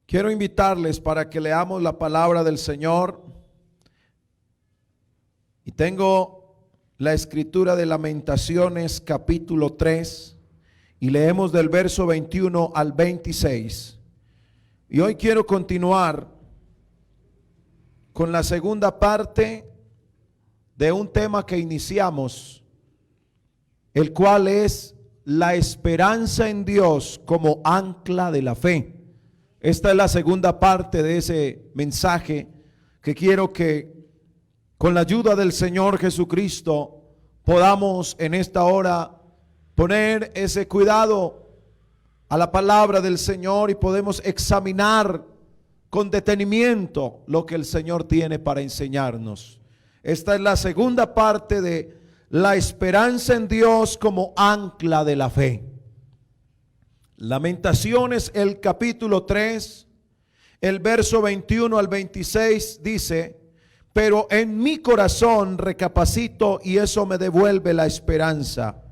Quiero invitarles para que leamos la palabra del Señor. Y tengo la escritura de Lamentaciones capítulo 3 y leemos del verso 21 al 26. Y hoy quiero continuar con la segunda parte de un tema que iniciamos, el cual es la esperanza en Dios como ancla de la fe. Esta es la segunda parte de ese mensaje que quiero que con la ayuda del Señor Jesucristo podamos en esta hora poner ese cuidado a la palabra del Señor y podemos examinar con detenimiento lo que el Señor tiene para enseñarnos. Esta es la segunda parte de la esperanza en Dios como ancla de la fe. Lamentaciones, el capítulo 3, el verso 21 al 26 dice: pero en mi corazón recapacito y eso me devuelve la esperanza.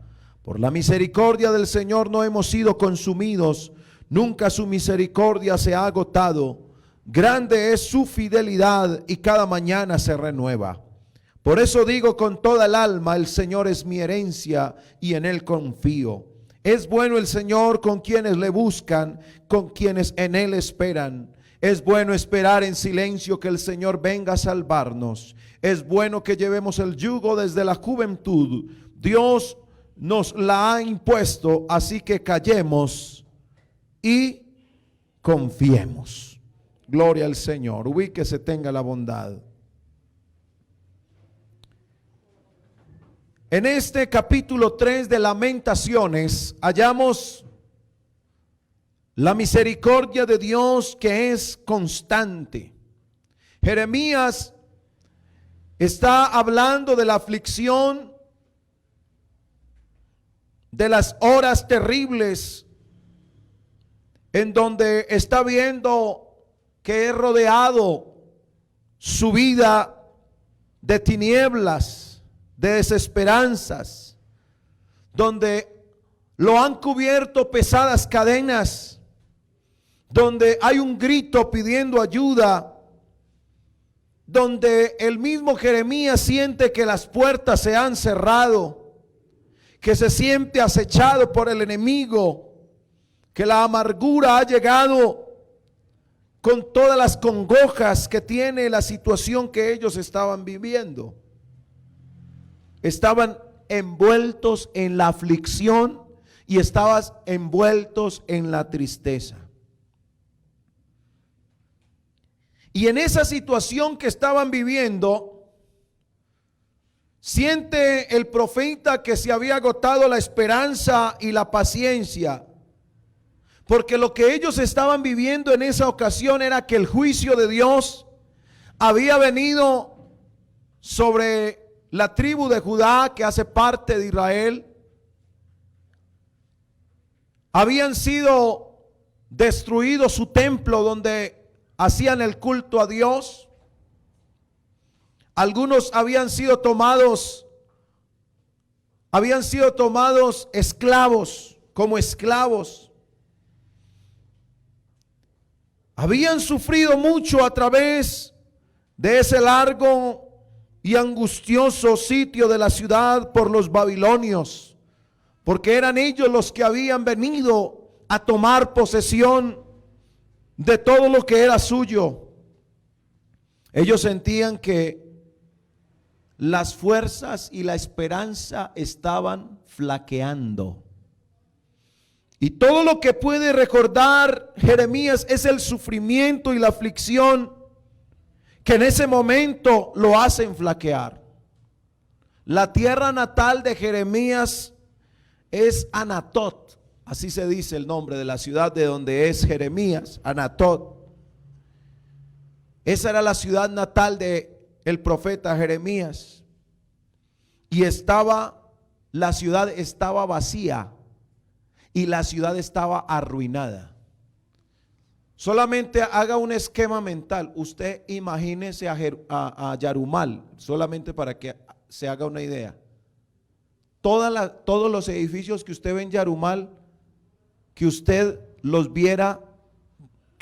Por la misericordia del Señor no hemos sido consumidos, nunca su misericordia se ha agotado. Grande es su fidelidad y cada mañana se renueva. Por eso digo con toda el alma, el Señor es mi herencia y en Él confío. Es bueno el Señor con quienes le buscan, con quienes en Él esperan. Es bueno esperar en silencio que el Señor venga a salvarnos. Es bueno que llevemos el yugo desde la juventud. Dios nos la ha impuesto, así que callemos y confiemos. Gloria al Señor. Ubíquese, tenga la bondad. En este capítulo 3 de Lamentaciones hallamos la misericordia de Dios que es constante. Jeremías está hablando de la aflicción, de las horas terribles en donde está viendo que es rodeado su vida de tinieblas, de desesperanzas, donde lo han cubierto pesadas cadenas, donde hay un grito pidiendo ayuda, donde el mismo Jeremías siente que las puertas se han cerrado, que se siente acechado por el enemigo, que la amargura ha llegado con todas las congojas que tiene la situación que ellos estaban viviendo. Estaban envueltos en la aflicción y estaban envueltos en la tristeza. Y en esa situación que estaban viviendo, siente el profeta que se había agotado la esperanza y la paciencia, porque lo que ellos estaban viviendo en esa ocasión era que el juicio de Dios había venido sobre la tribu de Judá, que hace parte de Israel. Habían sido destruidos su templo donde hacían el culto a Dios. Algunos habían sido tomados esclavos, como esclavos. Habían sufrido mucho a través de ese largo y angustioso sitio de la ciudad por los babilonios, porque eran ellos los que habían venido a tomar posesión de todo lo que era suyo. Ellos sentían que las fuerzas y la esperanza estaban flaqueando. Y todo lo que puede recordar Jeremías es el sufrimiento y la aflicción que en ese momento lo hacen flaquear. La tierra natal de Jeremías es Anatot, así se dice el nombre de la ciudad de donde es Jeremías, Anatot. Esa era la ciudad natal de el profeta Jeremías. Y la ciudad estaba vacía y la ciudad estaba arruinada. Solamente haga un esquema mental. Usted imagínese a Yarumal, solamente para que se haga una idea. Todos los edificios que usted ve en Yarumal, que usted los viera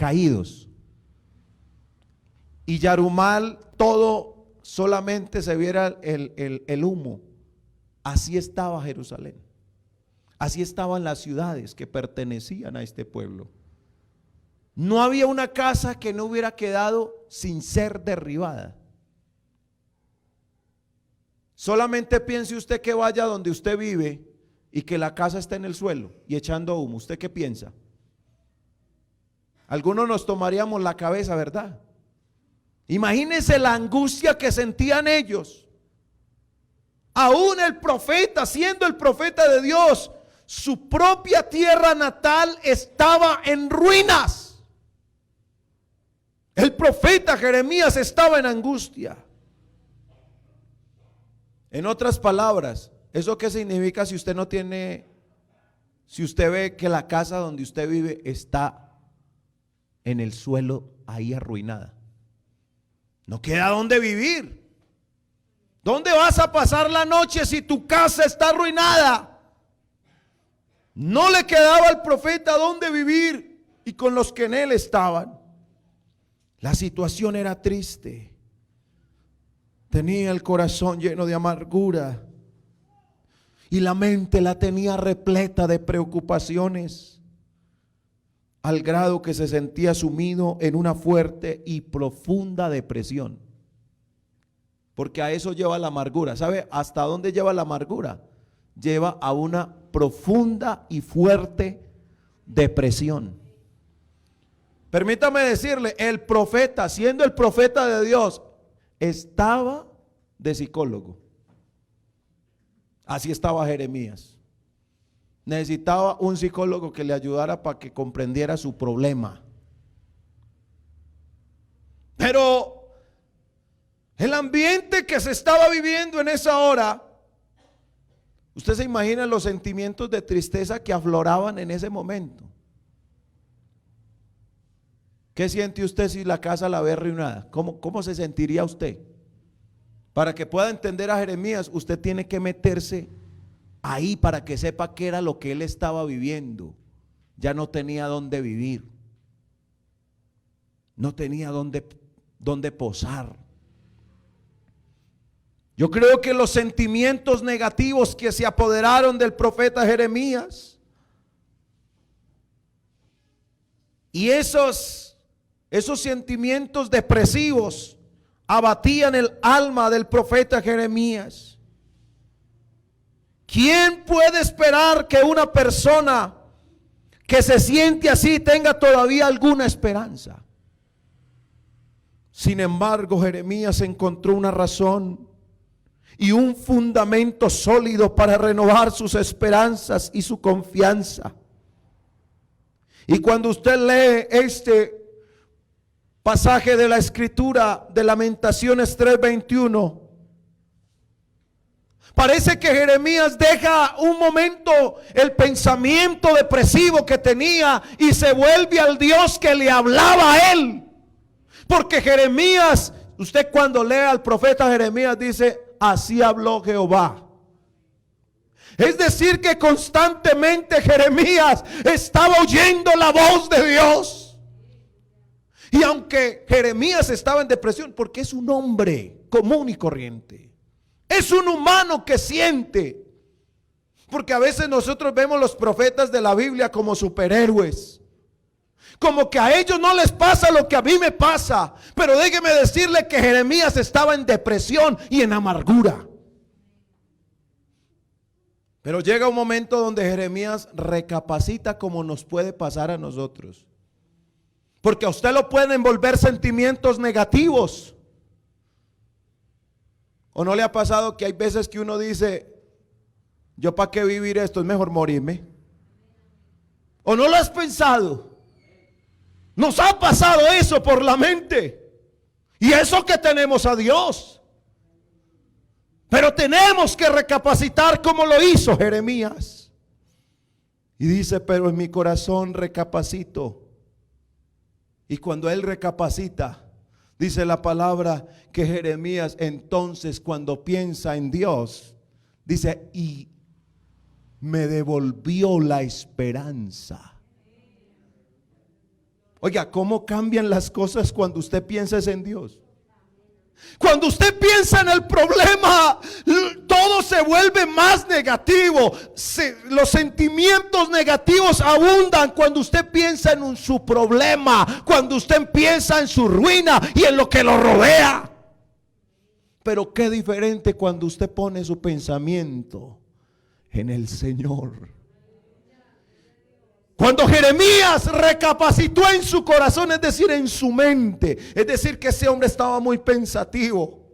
caídos. Y Yarumal, todo solamente se viera el humo. Así estaba Jerusalén. Así estaban las ciudades que pertenecían a este pueblo. No había una casa que no hubiera quedado sin ser derribada. Solamente piense usted que vaya donde usted vive y que la casa está en el suelo y echando humo. ¿Usted qué piensa? Algunos nos tomaríamos la cabeza, ¿verdad? Imagínense la angustia que sentían ellos. Aún el profeta, siendo el profeta de Dios, su propia tierra natal estaba en ruinas. El profeta Jeremías estaba en angustia. En otras palabras, ¿eso qué significa si usted no tiene, si usted ve que la casa donde usted vive está en el suelo ahí arruinada? No queda dónde vivir. ¿Dónde vas a pasar la noche si tu casa está arruinada? No le quedaba al profeta dónde vivir y con los que en él estaban. La situación era triste. Tenía el corazón lleno de amargura y la mente la tenía repleta de preocupaciones, al grado que se sentía sumido en una fuerte y profunda depresión. Porque a eso lleva la amargura. ¿Sabe hasta dónde lleva la amargura? Lleva a una profunda y fuerte depresión. Permítame decirle, el profeta, siendo el profeta de Dios, estaba de psicólogo. Así estaba Jeremías. Necesitaba un psicólogo que le ayudara para que comprendiera su problema. Pero el ambiente que se estaba viviendo en esa hora, usted se imagina los sentimientos de tristeza que afloraban en ese momento. ¿Qué siente usted si la casa la ve arruinada? ¿Cómo se sentiría usted? Para que pueda entender a Jeremías, usted tiene que meterse ahí para que sepa qué era lo que él estaba viviendo. Ya no tenía dónde vivir. No tenía dónde posar. Yo creo que los sentimientos negativos que se apoderaron del profeta Jeremías y esos sentimientos depresivos abatían el alma del profeta Jeremías. ¿Quién puede esperar que una persona que se siente así tenga todavía alguna esperanza? Sin embargo, Jeremías encontró una razón y un fundamento sólido para renovar sus esperanzas y su confianza. Y cuando usted lee este pasaje de la escritura de Lamentaciones 3:21, parece que Jeremías deja un momento el pensamiento depresivo que tenía y se vuelve al Dios que le hablaba a él. Porque Jeremías, usted cuando lee al profeta Jeremías dice: así habló Jehová. Es decir, que constantemente Jeremías estaba oyendo la voz de Dios. Y aunque Jeremías estaba en depresión, porque es un hombre común y corriente, es un humano que siente. Porque a veces nosotros vemos los profetas de la Biblia como superhéroes, como que a ellos no les pasa lo que a mí me pasa. Pero déjeme decirle que Jeremías estaba en depresión y en amargura. Pero llega un momento donde Jeremías recapacita, como nos puede pasar a nosotros. Porque a usted lo pueden envolver sentimientos negativos. ¿O no le ha pasado que hay veces que uno dice: yo para qué vivir esto, es mejor morirme? ¿O no lo has pensado? Nos ha pasado eso por la mente. Y eso que tenemos a Dios. Pero tenemos que recapacitar como lo hizo Jeremías. Y dice: pero en mi corazón recapacito. Y cuando él recapacita, dice la palabra que Jeremías entonces, cuando piensa en Dios, dice: y me devolvió la esperanza. Oiga, ¿cómo cambian las cosas cuando usted piensa en Dios? Cuando usted piensa en el problema, todo se vuelve más negativo. Los sentimientos negativos abundan cuando usted piensa en su problema, cuando usted piensa en su ruina y en lo que lo rodea. Pero qué diferente cuando usted pone su pensamiento en el Señor. Cuando Jeremías recapacitó en su corazón, es decir, en su mente, es decir, que ese hombre estaba muy pensativo.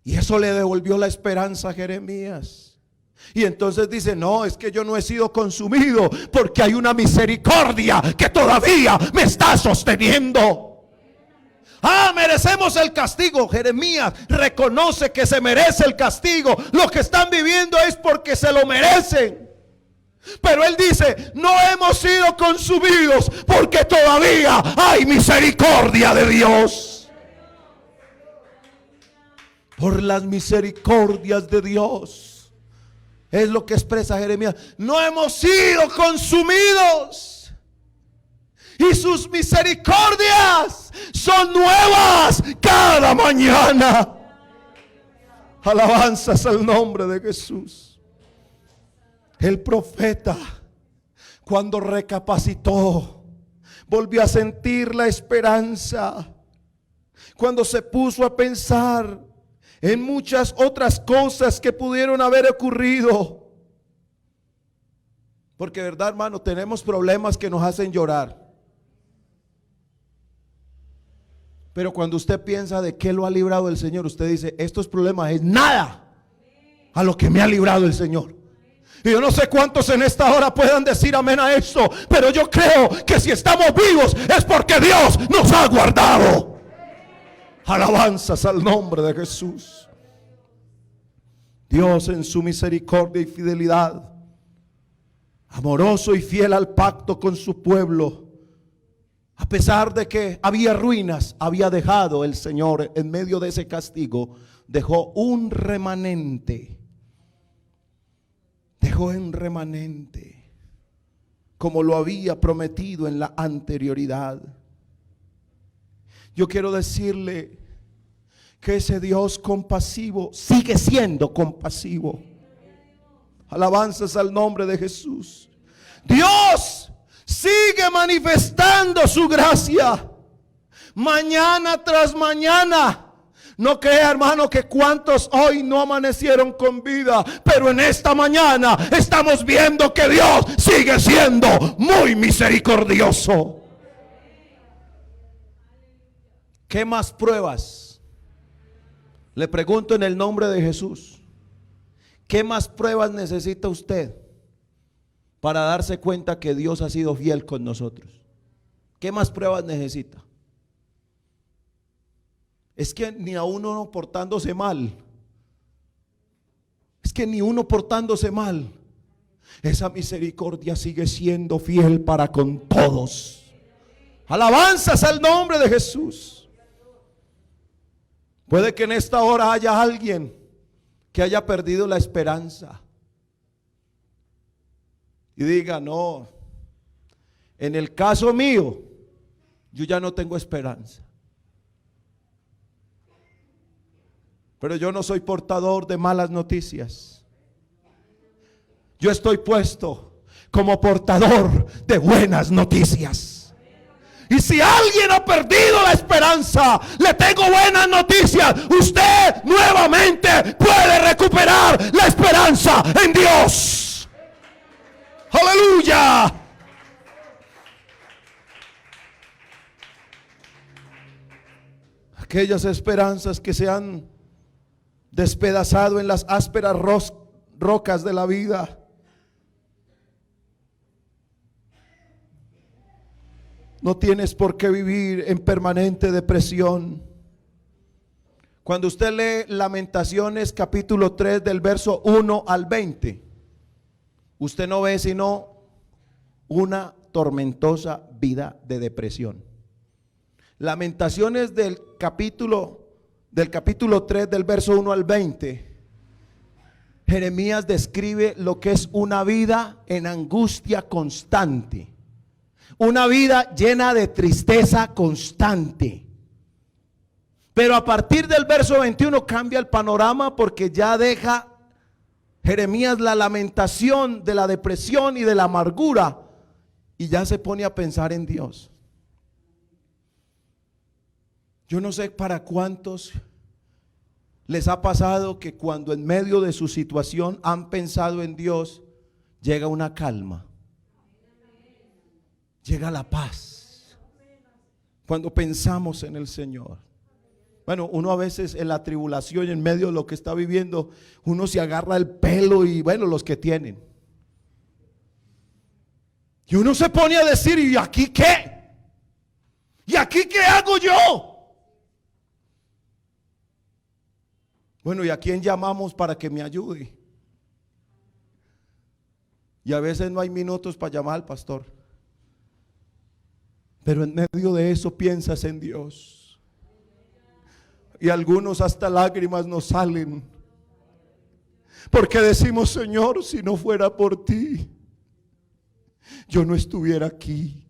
Y eso le devolvió la esperanza a Jeremías. Y entonces dice, no, es que yo no he sido consumido porque hay una misericordia que todavía me está sosteniendo. Merecemos el castigo. Jeremías reconoce que se merece el castigo. Los que están viviendo es porque se lo merecen. Pero él dice, no hemos sido consumidos porque todavía hay misericordia de Dios. Por las misericordias de Dios. Es lo que expresa Jeremías. No hemos sido consumidos. Y sus misericordias son nuevas cada mañana. Alabanzas al nombre de Jesús. El profeta, cuando recapacitó, volvió a sentir la esperanza. Cuando se puso a pensar en muchas otras cosas que pudieron haber ocurrido. Porque verdad, hermano, tenemos problemas que nos hacen llorar. Pero cuando usted piensa de qué lo ha librado el Señor, usted dice, estos problemas es nada a lo que me ha librado el Señor. Y yo no sé cuántos en esta hora puedan decir amén a esto, pero yo creo que si estamos vivos es porque Dios nos ha guardado. Alabanzas al nombre de Jesús. Dios en su misericordia y fidelidad, amoroso y fiel al pacto con su pueblo, a pesar de que había ruinas, había dejado el Señor en medio de ese castigo, dejó un remanente. Dejó un remanente, como lo había prometido en la anterioridad. Yo quiero decirle que ese Dios compasivo sigue siendo compasivo. Alabanzas al nombre de Jesús. Dios sigue manifestando su gracia mañana tras mañana. No crea, hermano, que cuantos hoy no amanecieron con vida, pero en esta mañana estamos viendo que Dios sigue siendo muy misericordioso. ¿Qué más pruebas? Le pregunto en el nombre de Jesús. ¿Qué más pruebas necesita usted para darse cuenta que Dios ha sido fiel con nosotros? ¿Qué más pruebas necesita? Es que ni a uno portándose mal. Es que ni uno portándose mal. Esa misericordia sigue siendo fiel para con todos. Alabanzas al nombre de Jesús. Puede que en esta hora haya alguien que haya perdido la esperanza y diga, no, en el caso mío, yo ya no tengo esperanza. Pero yo no soy portador de malas noticias. Yo estoy puesto como portador de buenas noticias. Y si alguien ha perdido la esperanza, le tengo buenas noticias. Usted nuevamente puede recuperar la esperanza en Dios. Aleluya. Aquellas esperanzas que se han despedazado en las ásperas rocas de la vida. No tienes por qué vivir en permanente depresión. Cuando usted lee Lamentaciones capítulo 3 del verso 1 al 20, usted no ve sino una tormentosa vida de depresión. Lamentaciones del capítulo 3 del verso 1 al 20, Jeremías describe lo que es una vida en angustia constante, una vida llena de tristeza constante. Pero a partir del verso 21 cambia el panorama, porque ya deja Jeremías la lamentación de la depresión y de la amargura, y ya se pone a pensar en Dios. Yo no sé para cuántos les ha pasado que cuando en medio de su situación han pensado en Dios, llega una calma, llega la paz cuando pensamos en el Señor. Bueno, uno a veces en la tribulación y en medio de lo que está viviendo, uno se agarra el pelo, y bueno, los que tienen. Y uno se pone a decir, ¿y aquí qué? ¿Y aquí qué hago yo? Bueno, ¿y a quién llamamos para que me ayude? Y a veces no hay minutos para llamar al pastor. Pero en medio de eso piensas en Dios. Y algunos hasta lágrimas nos salen, porque decimos: Señor, si no fuera por ti, yo no estuviera aquí.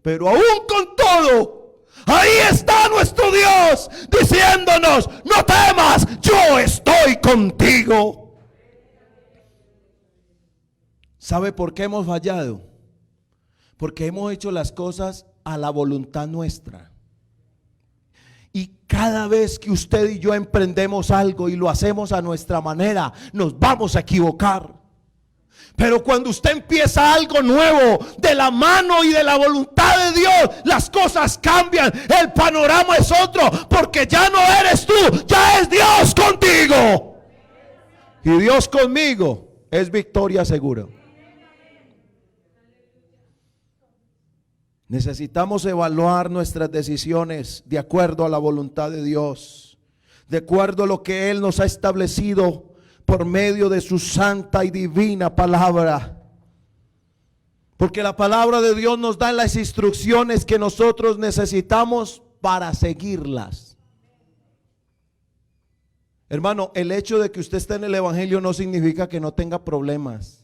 Pero aún con todo, ahí está nuestro Dios diciéndonos: no temas, yo estoy contigo. ¿Sabe por qué hemos fallado? Porque hemos hecho las cosas a la voluntad nuestra. Y cada vez que usted y yo emprendemos algo y lo hacemos a nuestra manera, nos vamos a equivocar. Pero cuando usted empieza algo nuevo de la mano y de la voluntad de Dios, las cosas cambian, el panorama es otro, porque ya no eres tú, ya es Dios contigo. Y Dios conmigo es victoria segura. Necesitamos evaluar nuestras decisiones de acuerdo a la voluntad de Dios, de acuerdo a lo que Él nos ha establecido por medio de su santa y divina palabra. Porque la palabra de Dios nos da las instrucciones que nosotros necesitamos para seguirlas. Hermano, el hecho de que usted esté en el evangelio no significa que no tenga problemas.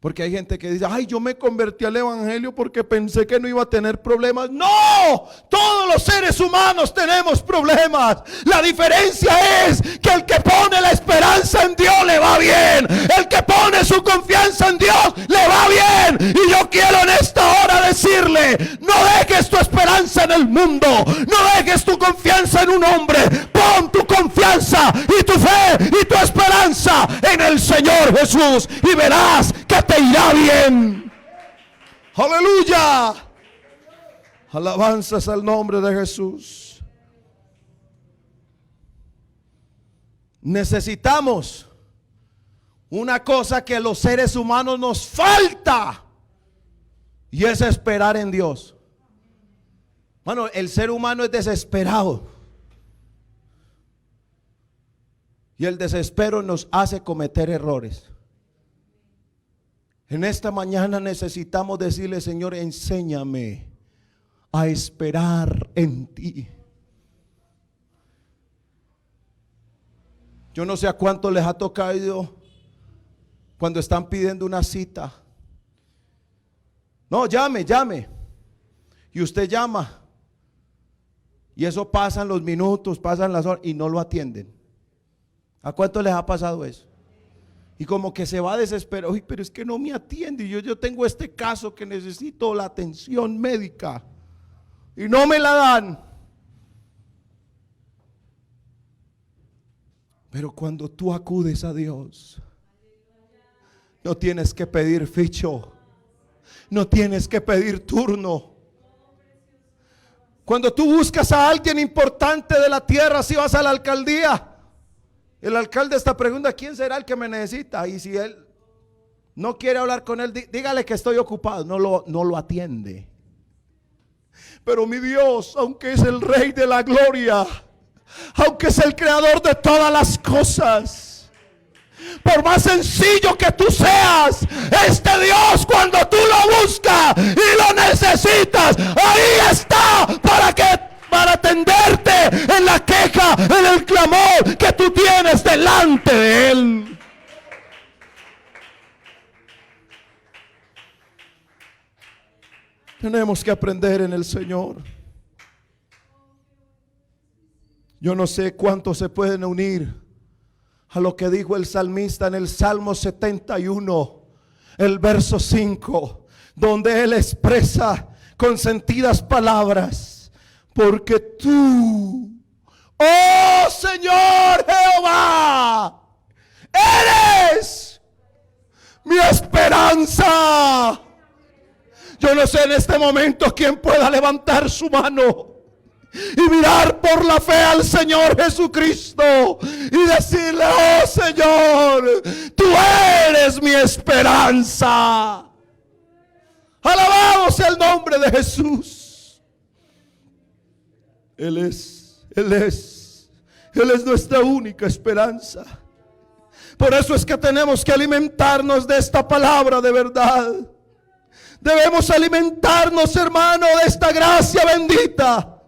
Porque hay gente que dice: ay, yo me convertí al evangelio porque pensé que no iba a tener problemas. No, todos los seres humanos tenemos problemas. La diferencia es que el que pone la esperanza en Dios le va bien. El que pone su confianza en Dios le va bien. Y yo quiero en esta hora decirle: no dejes tu esperanza en el mundo, no dejes tu confianza en un hombre. Pon tu confianza y tu fe y tu esperanza en el Señor Jesús, y verás que te irá bien. Aleluya. Alabanzas al nombre de Jesús. Necesitamos una cosa que los seres humanos nos falta, y es esperar en Dios. Bueno, el ser humano es desesperado, y el desespero nos hace cometer errores. En esta mañana necesitamos decirle: Señor, enséñame a esperar en ti. Yo no sé a cuánto les ha tocado cuando están pidiendo una cita. No, llame. Y usted llama, y eso pasan los minutos, pasan las horas, y no lo atienden. ¿A cuánto les ha pasado eso? Y como que se va desesperado: uy, pero es que no me atiende, y yo tengo este caso que necesito la atención médica y no me la dan. Pero cuando tú acudes a Dios, no tienes que pedir ficho, no tienes que pedir turno. Cuando tú buscas a alguien importante de la tierra, si vas a la alcaldía, el alcalde está pregunta: ¿quién será el que me necesita? Y si él no quiere hablar con él, dígale que estoy ocupado. No lo atiende. Pero mi Dios, aunque es el Rey de la gloria, aunque es el creador de todas las cosas, por más sencillo que tú seas, este Dios, cuando tú lo buscas y lo necesitas, ahí está para atenderte en la queja, en el clamor que tú tienes delante de Él. Tenemos que aprender en el Señor. Yo no sé cuántos se pueden unir a lo que dijo el salmista en el Salmo 71, el verso 5, donde él expresa con sentidas palabras: porque tú, oh Señor Jehová, eres mi esperanza. Yo no sé en este momento quién pueda levantar su mano y mirar por la fe al Señor Jesucristo y decirle: oh Señor, tú eres mi esperanza. Alabado sea el nombre de Jesús. Él es nuestra única esperanza. Por eso es que tenemos que alimentarnos de esta palabra de verdad. Debemos alimentarnos, hermano, de esta gracia bendita.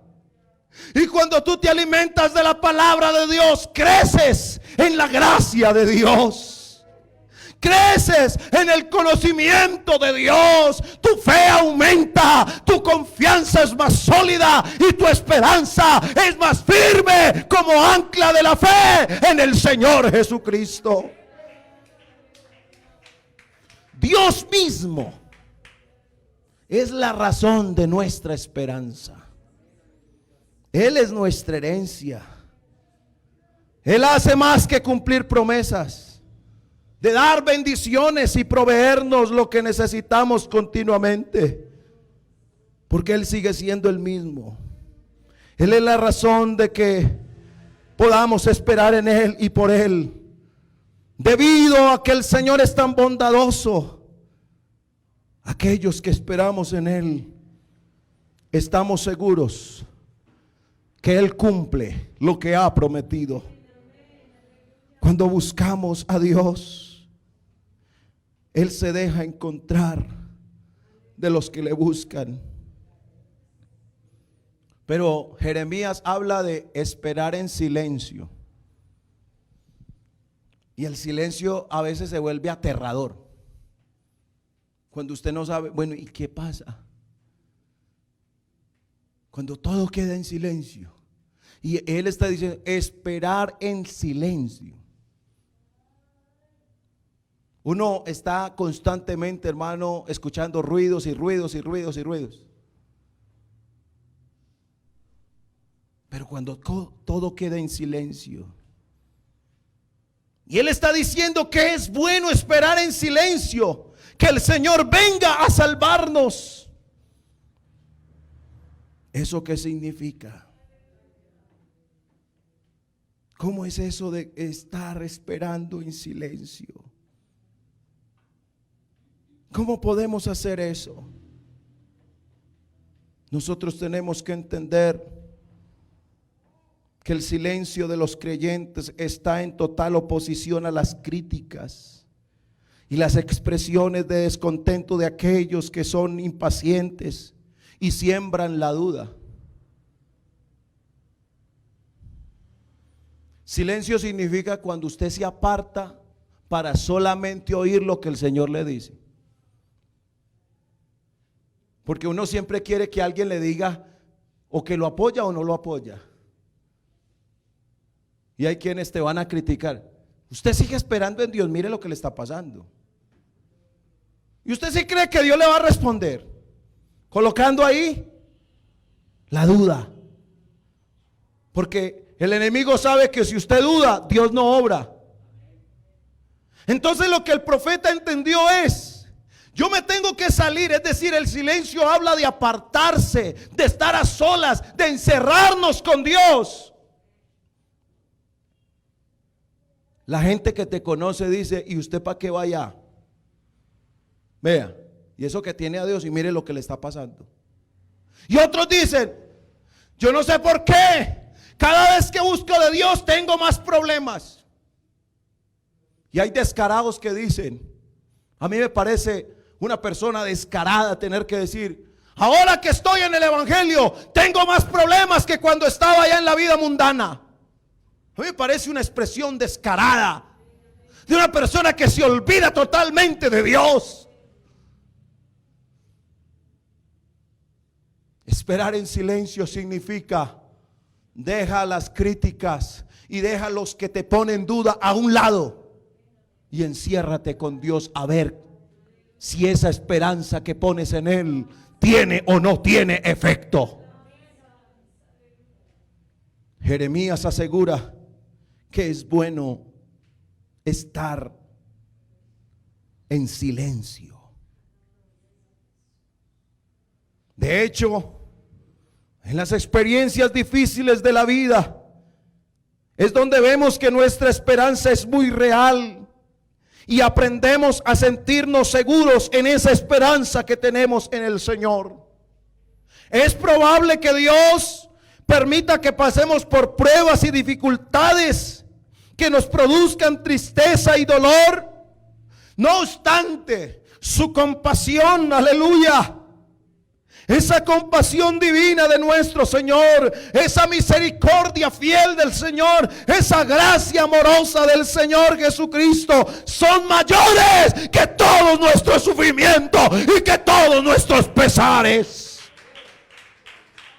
Y cuando tú te alimentas de la palabra de Dios, creces en la gracia de Dios. Creces en el conocimiento de Dios. Tu fe aumenta, tu confianza es más sólida y tu esperanza es más firme como ancla de la fe en el Señor Jesucristo. Dios mismo es la razón de nuestra esperanza. Él es nuestra herencia. Él hace más que cumplir promesas, de dar bendiciones y proveernos lo que necesitamos continuamente, porque Él sigue siendo el mismo. Él es la razón de que podamos esperar en Él y por Él. Debido a que el Señor es tan bondadoso, aquellos que esperamos en Él, estamos seguros que Él cumple lo que ha prometido. Cuando buscamos a Dios, Él se deja encontrar de los que le buscan. Pero Jeremías habla de esperar en silencio. Y el silencio a veces se vuelve aterrador. Cuando usted no sabe, bueno, ¿y qué pasa? Cuando todo queda en silencio. Y Él está diciendo, esperar en silencio. Uno está constantemente, hermano, escuchando ruidos y ruidos y ruidos y ruidos. Pero cuando todo queda en silencio. Y Él está diciendo que es bueno esperar en silencio, que el Señor venga a salvarnos. ¿Eso qué significa? ¿Cómo es eso de estar esperando en silencio? ¿Cómo podemos hacer eso? Nosotros tenemos que entender que el silencio de los creyentes está en total oposición a las críticas y las expresiones de descontento de aquellos que son impacientes y siembran la duda. Silencio significa cuando usted se aparta para solamente oír lo que el Señor le dice. Porque uno siempre quiere que alguien le diga o que lo apoya o no lo apoya. Y hay quienes te van a criticar. Usted sigue esperando en Dios, mire lo que le está pasando. Y usted sí cree que Dios le va a responder, colocando ahí la duda. Porque el enemigo sabe que si usted duda, Dios no obra. Entonces lo que el profeta entendió es: yo me tengo que salir, es decir, el silencio habla de apartarse, de estar a solas, de encerrarnos con Dios. La gente que te conoce dice: ¿y usted para qué va allá? Vea, y eso que tiene a Dios y mire lo que le está pasando. Y otros dicen: yo no sé por qué, cada vez que busco de Dios tengo más problemas. Y hay descarados que dicen, a mí me parece una persona descarada tener que decir: ahora que estoy en el evangelio tengo más problemas que cuando estaba allá en la vida mundana. A mí me parece una expresión descarada de una persona que se olvida totalmente de Dios. Esperar en silencio significa: deja las críticas y deja los que te ponen duda a un lado y enciérrate con Dios a ver si esa esperanza que pones en Él tiene o no tiene efecto. Jeremías asegura que es bueno estar en silencio. De hecho, en las experiencias difíciles de la vida es donde vemos que nuestra esperanza es muy real y aprendemos a sentirnos seguros en esa esperanza que tenemos en el Señor. Es probable que Dios permita que pasemos por pruebas y dificultades que nos produzcan tristeza y dolor. No obstante, su compasión, aleluya, esa compasión divina de nuestro Señor, esa misericordia fiel del Señor, esa gracia amorosa del Señor Jesucristo, son mayores que todos nuestros sufrimientos y que todos nuestros pesares.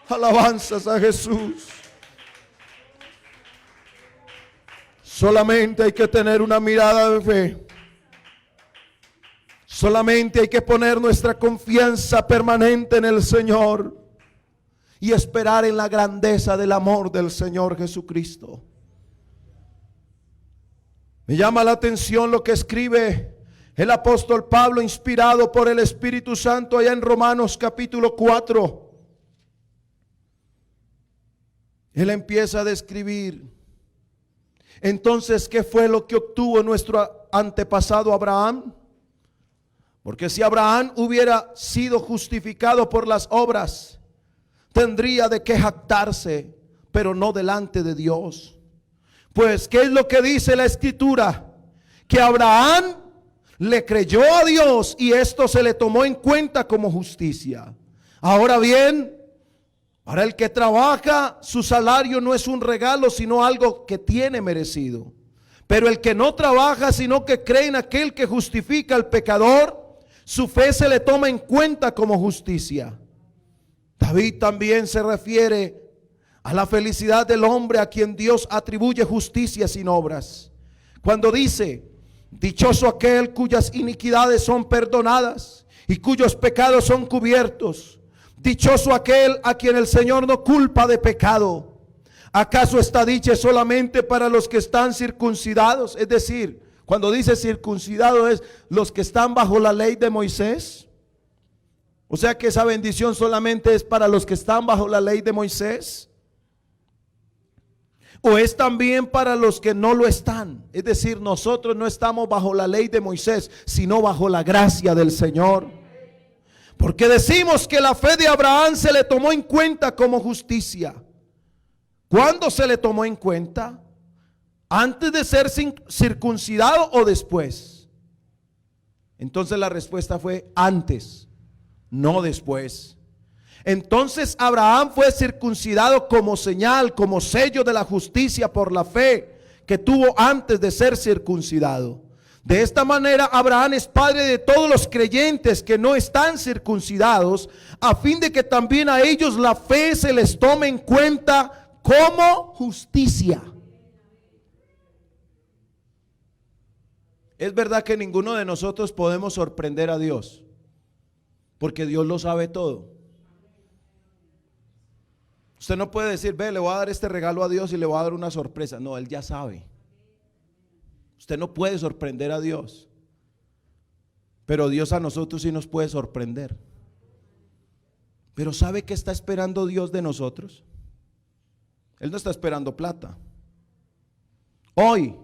Alabanzas a Jesús. Solamente hay que tener una mirada de fe. Solamente hay que poner nuestra confianza permanente en el Señor y esperar en la grandeza del amor del Señor Jesucristo. Me llama la atención lo que escribe el apóstol Pablo, inspirado por el Espíritu Santo, allá en Romanos capítulo 4. Él empieza a describir: entonces, ¿qué fue lo que obtuvo nuestro antepasado Abraham? Porque si Abraham hubiera sido justificado por las obras, tendría de qué jactarse, pero no delante de Dios. Pues, ¿qué es lo que dice la Escritura? Que Abraham le creyó a Dios y esto se le tomó en cuenta como justicia. Ahora bien, para el que trabaja, su salario no es un regalo, sino algo que tiene merecido. Pero el que no trabaja, sino que cree en aquel que justifica al pecador, su fe se le toma en cuenta como justicia. David también se refiere a la felicidad del hombre a quien Dios atribuye justicia sin obras, cuando dice: dichoso aquel cuyas iniquidades son perdonadas y cuyos pecados son cubiertos. Dichoso aquel a quien el Señor no culpa de pecado. ¿Acaso esta dicha es solamente para los que están circuncidados? Es decir, cuando dice circuncidado es los que están bajo la ley de Moisés. O sea que esa bendición solamente es para los que están bajo la ley de Moisés. O es también para los que no lo están. Es decir, nosotros no estamos bajo la ley de Moisés, sino bajo la gracia del Señor. Porque decimos que la fe de Abraham se le tomó en cuenta como justicia. ¿Cuándo se le tomó en cuenta? ¿Antes de ser circuncidado o después? Entonces la respuesta fue antes, no después. Entonces Abraham fue circuncidado como señal, como sello de la justicia por la fe que tuvo antes de ser circuncidado. De esta manera Abraham es padre de todos los creyentes que no están circuncidados, a fin de que también a ellos la fe se les tome en cuenta como justicia. Es verdad que ninguno de nosotros podemos sorprender a Dios, porque Dios lo sabe todo. Usted no puede decir: ve, le voy a dar este regalo a Dios y le voy a dar una sorpresa. No, Él ya sabe. Usted no puede sorprender a Dios, pero Dios a nosotros sí nos puede sorprender. Pero ¿sabe qué está esperando Dios de nosotros? Él no está esperando plata. Hoy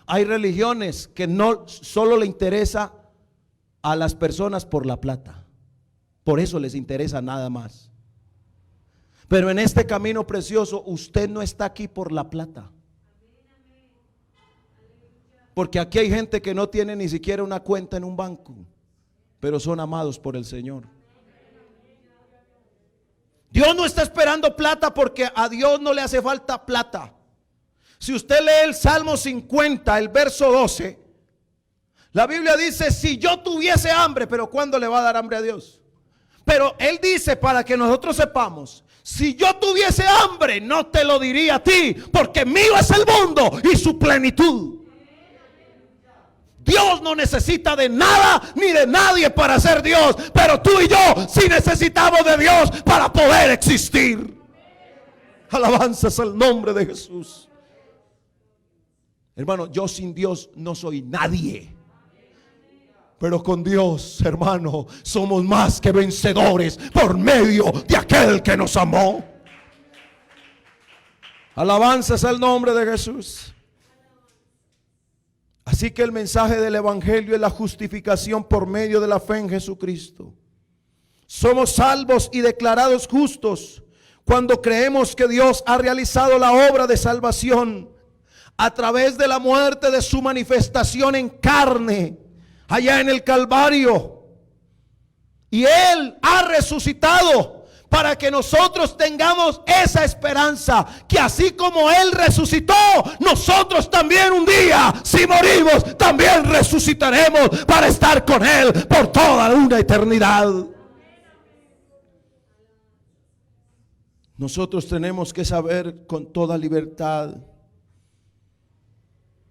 hay religiones que no solo le interesa a las personas por la plata, por eso les interesa nada más. Pero en este camino precioso usted no está aquí por la plata, porque aquí hay gente que no tiene ni siquiera una cuenta en un banco, pero son amados por el Señor. Dios no está esperando plata, porque a Dios no le hace falta plata. Si usted lee el Salmo 50, el verso 12, la Biblia dice: si yo tuviese hambre, pero ¿cuándo le va a dar hambre a Dios? Pero Él dice para que nosotros sepamos, si yo tuviese hambre, no te lo diría a ti, porque mío es el mundo y su plenitud. Dios no necesita de nada ni de nadie para ser Dios, pero tú y yo sí necesitamos de Dios para poder existir. Alabanzas al nombre de Jesús. Hermano, yo sin Dios no soy nadie. Pero con Dios, hermano, somos más que vencedores por medio de aquel que nos amó. Alabanzas al nombre de Jesús. Así que el mensaje del evangelio es la justificación por medio de la fe en Jesucristo. Somos salvos y declarados justos cuando creemos que Dios ha realizado la obra de salvación a través de la muerte de su manifestación en carne allá en el Calvario. Y Él ha resucitado para que nosotros tengamos esa esperanza, que así como Él resucitó, nosotros también un día, si morimos, también resucitaremos para estar con Él por toda una eternidad. Nosotros tenemos que saber con toda libertad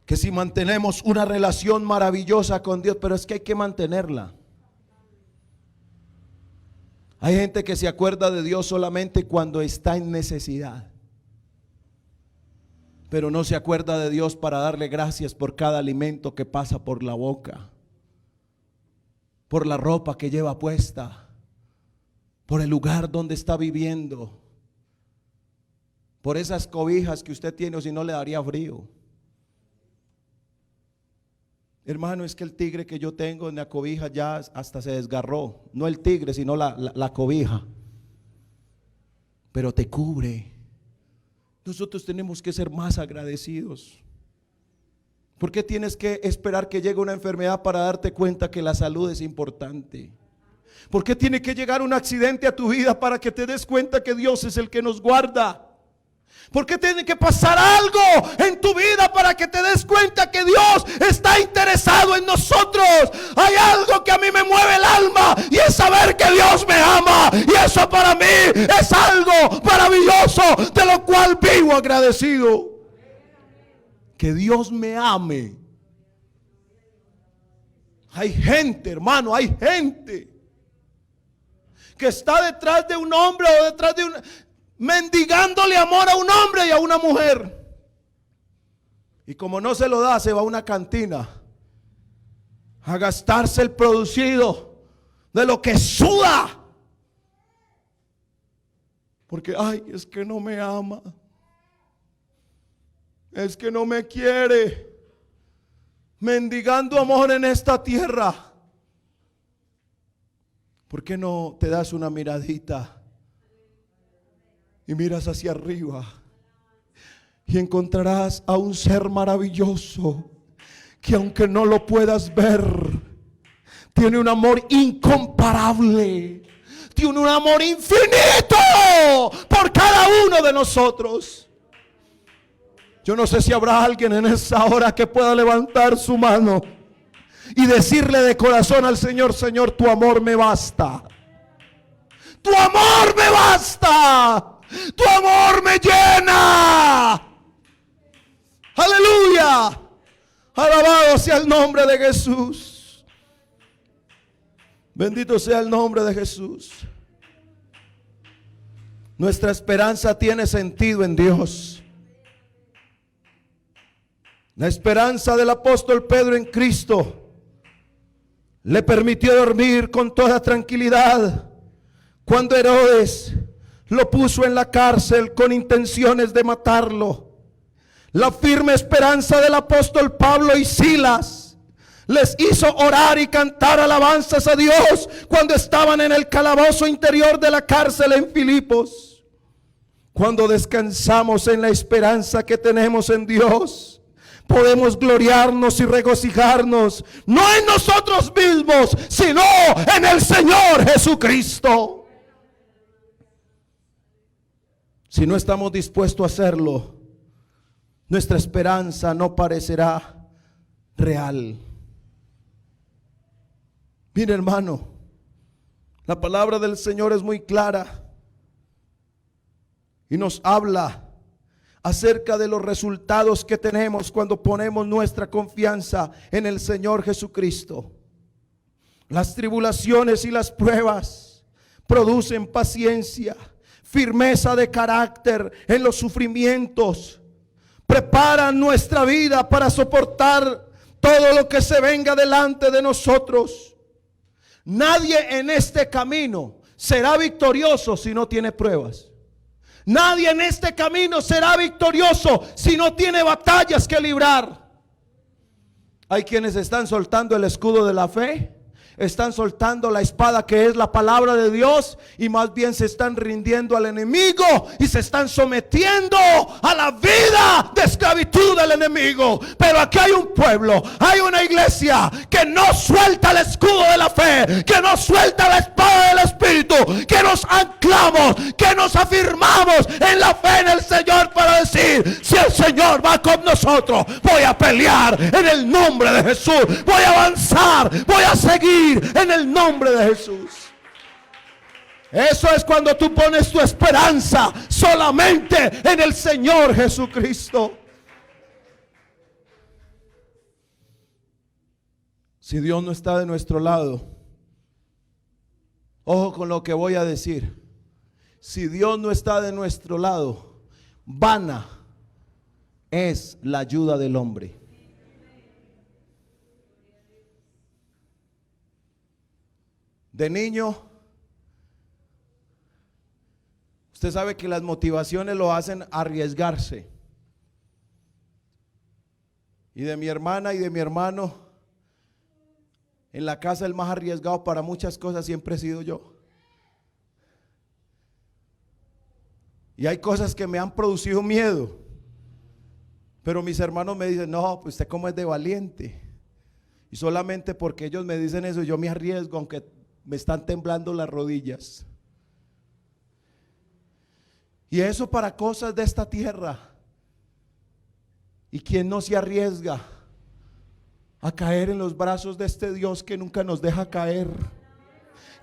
que si mantenemos una relación maravillosa con Dios, pero es que hay que mantenerla. Hay gente que se acuerda de Dios solamente cuando está en necesidad, pero no se acuerda de Dios para darle gracias por cada alimento que pasa por la boca, por la ropa que lleva puesta, por el lugar donde está viviendo, por esas cobijas que usted tiene, o si no le daría frío. Hermano, es que el tigre que yo tengo en la cobija ya hasta se desgarró. No el tigre, sino la cobija. Pero te cubre. Nosotros tenemos que ser más agradecidos. ¿Por qué tienes que esperar que llegue una enfermedad para darte cuenta que la salud es importante? ¿Por qué tiene que llegar un accidente a tu vida para que te des cuenta que Dios es el que nos guarda? ¿Por qué tiene que pasar algo en tu vida para que te des cuenta que Dios está interesado en nosotros? Hay algo que a mí me mueve el alma y es saber que Dios me ama, y eso para mí es algo maravilloso, de lo cual vivo agradecido. Que Dios me ame. Hay gente, hermano, hay gente que está detrás de un hombre o detrás de una, mendigándole amor a un hombre y a una mujer, y como no se lo da, se va a una cantina a gastarse el producido de lo que suda, porque ay, es que no me ama, es que no me quiere, mendigando amor en esta tierra. ¿Por qué no te das una miradita y miras hacia arriba y encontrarás a un ser maravilloso que, aunque no lo puedas ver, tiene un amor incomparable, tiene un amor infinito por cada uno de nosotros? Yo no sé si habrá alguien en esa hora que pueda levantar su mano y decirle de corazón al Señor: Señor, tu amor me basta, tu amor me basta, tu amor me llena. Aleluya. Alabado sea el nombre de Jesús. Bendito sea el nombre de Jesús. Nuestra esperanza tiene sentido en Dios. La esperanza del apóstol Pedro en Cristo le permitió dormir con toda tranquilidad cuando Herodes lo puso en la cárcel con intenciones de matarlo. La firme esperanza del apóstol Pablo y Silas les hizo orar y cantar alabanzas a Dios cuando estaban en el calabozo interior de la cárcel en Filipos. Cuando descansamos en la esperanza que tenemos en Dios, podemos gloriarnos y regocijarnos, no en nosotros mismos, sino en el Señor Jesucristo. Si no estamos dispuestos a hacerlo, nuestra esperanza no parecerá real. Mire, hermano, La palabra del Señor es muy clara y nos habla acerca de los resultados que tenemos cuando ponemos nuestra confianza en el Señor Jesucristo. Las tribulaciones y las pruebas producen paciencia, firmeza de carácter en los sufrimientos, preparan nuestra vida para soportar todo lo que se venga delante de nosotros. Nadie en este camino será victorioso si no tiene pruebas. Nadie en este camino será victorioso si no tiene batallas que librar. Hay quienes están soltando el escudo de la fe, están soltando la espada que es la palabra de Dios, y más bien se están rindiendo al enemigo y se están sometiendo a la vida de esclavitud del enemigo. Pero aquí hay un pueblo, hay una iglesia que no suelta el escudo de la fe, que no suelta la espada del Espíritu, que nos anclamos, que nos afirmamos en la fe en el Señor para decir: si el Señor va con nosotros, voy a pelear en el nombre de Jesús, voy a avanzar, voy a seguir en el nombre de Jesús. Eso es cuando tú pones tu esperanza solamente en el Señor Jesucristo. Si Dios no está de nuestro lado, ojo con lo que voy a decir, si Dios no está de nuestro lado, vana es la ayuda del hombre. De niño, usted sabe que las motivaciones lo hacen arriesgarse. Y de mi hermana y de mi hermano, en la casa el más arriesgado para muchas cosas siempre he sido yo. Y hay cosas que me han producido miedo, pero mis hermanos me dicen: no, pues usted como es de valiente. Y solamente porque ellos me dicen eso, yo me arriesgo, aunque me están temblando las rodillas. Y eso para cosas de esta tierra. Y quien no se arriesga a caer en los brazos de este Dios que nunca nos deja caer,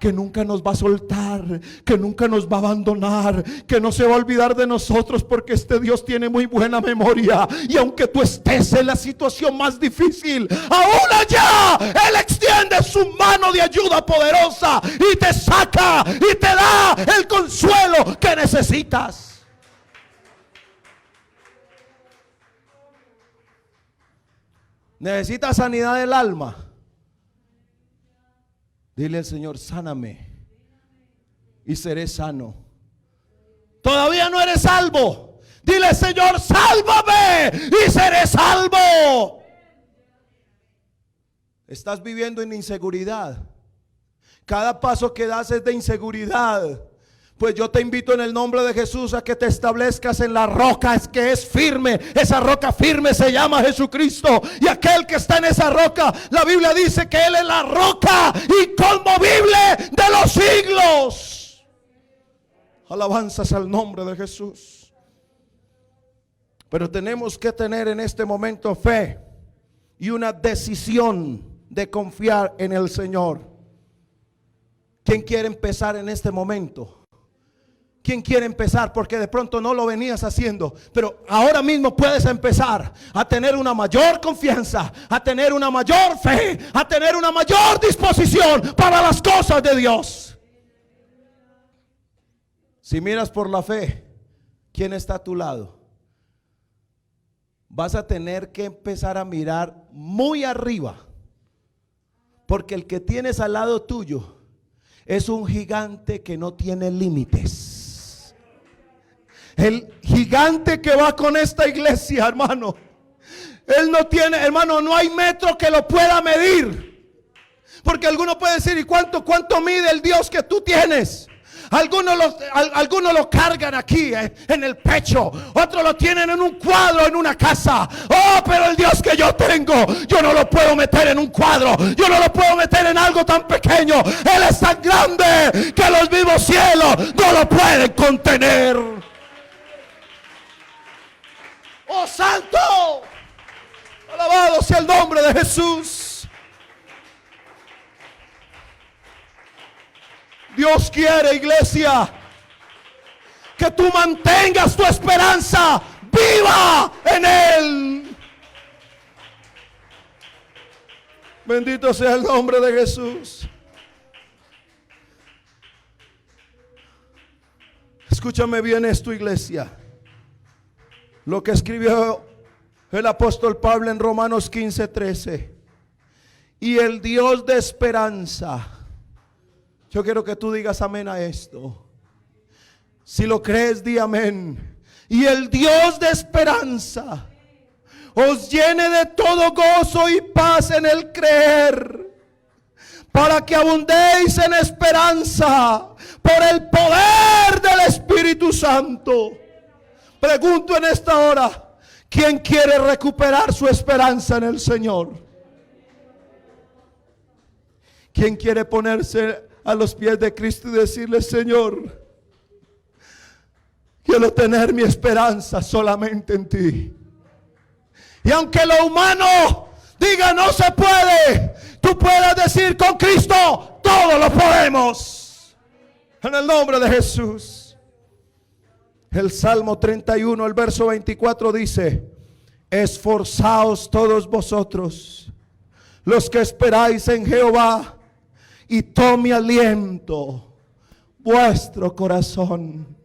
que nunca nos va a soltar, que nunca nos va a abandonar, que no se va a olvidar de nosotros, porque este Dios tiene muy buena memoria. Y aunque tú estés en la situación más difícil, aún allá Él extiende su mano de ayuda poderosa y te saca y te da el consuelo que necesitas. ¿Necesitas sanidad del alma? Dile al Señor: sáname y seré sano. Todavía no eres salvo. Dile: Señor, sálvame y seré salvo. Estás viviendo en inseguridad. Cada paso que das es de inseguridad. Pues yo te invito en el nombre de Jesús a que te establezcas en la roca, es que es firme. Esa roca firme se llama Jesucristo. Y aquel que está en esa roca, la Biblia dice que Él es la roca inconmovible de los siglos. Alabanzas al nombre de Jesús. Pero tenemos que tener en este momento fe y una decisión de confiar en el Señor. ¿Quién quiere empezar en este momento? ¿Quién quiere empezar? Porque de pronto no lo venías haciendo, pero ahora mismo puedes empezar a tener una mayor confianza, a tener una mayor fe, a tener una mayor disposición para las cosas de Dios. Si miras por la fe, ¿quién está a tu lado? Vas a tener que empezar a mirar muy arriba, porque el que tienes al lado tuyo es un gigante que no tiene límites. El gigante que va con esta iglesia, hermano, él no tiene, hermano, no hay metro que lo pueda medir. Porque alguno puede decir: ¿y cuánto mide el Dios que tú tienes? Algunos lo cargan aquí en el pecho, otros lo tienen en un cuadro en una casa. Oh, pero el Dios que yo tengo, yo no lo puedo meter en un cuadro, yo no lo puedo meter en algo tan pequeño. Él es tan grande que los mismos cielos no lo pueden contener. ¡Oh, santo! Alabado sea el nombre de Jesús. Dios quiere, iglesia, que tú mantengas tu esperanza viva en Él. Bendito sea el nombre de Jesús. Escúchame bien esto, iglesia. Lo que escribió el apóstol Pablo en Romanos 15:13. Y el Dios de esperanza. Yo quiero que tú digas amén a esto. Si lo crees, di amén. Y el Dios de esperanza os llene de todo gozo y paz en el creer, para que abundéis en esperanza por el poder del Espíritu Santo. Pregunto en esta hora, ¿quién quiere recuperar su esperanza en el Señor? ¿Quién quiere ponerse a los pies de Cristo y decirle: Señor, quiero tener mi esperanza solamente en ti? Y aunque lo humano diga no se puede, tú puedes decir: con Cristo todo lo podemos. En el nombre de Jesús. El Salmo 31, el verso 24 dice: esforzaos todos vosotros, los que esperáis en Jehová, y tome aliento vuestro corazón.